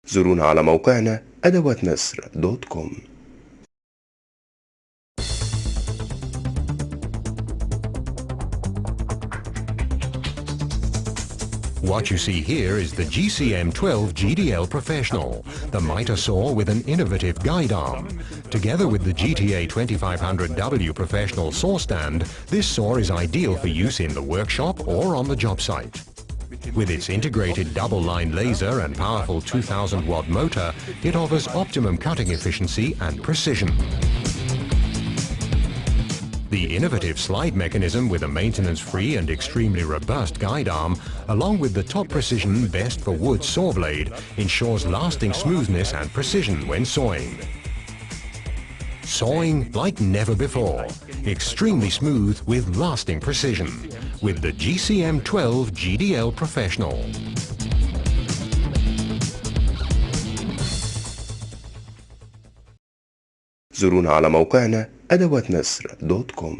زورونا على موقعنا adawatmisr.com. What you see here is the GCM 12 GDL Professional, the mitre saw with an innovative guide arm. Together with the GTA 2500W Professional saw stand, this saw is ideal for use in the workshop or on the job site. With its integrated double-line laser and powerful 2000-watt motor, it offers optimum cutting efficiency and precision. The innovative slide mechanism with a maintenance-free and extremely robust guide arm, along with the top precision best for wood saw blade, ensures lasting smoothness and precision when sawing. Sawing like never before. Extremely smooth with lasting precision. With the GCM 12 GDL Professional. زورونا على موقعنا adawatmisr.com.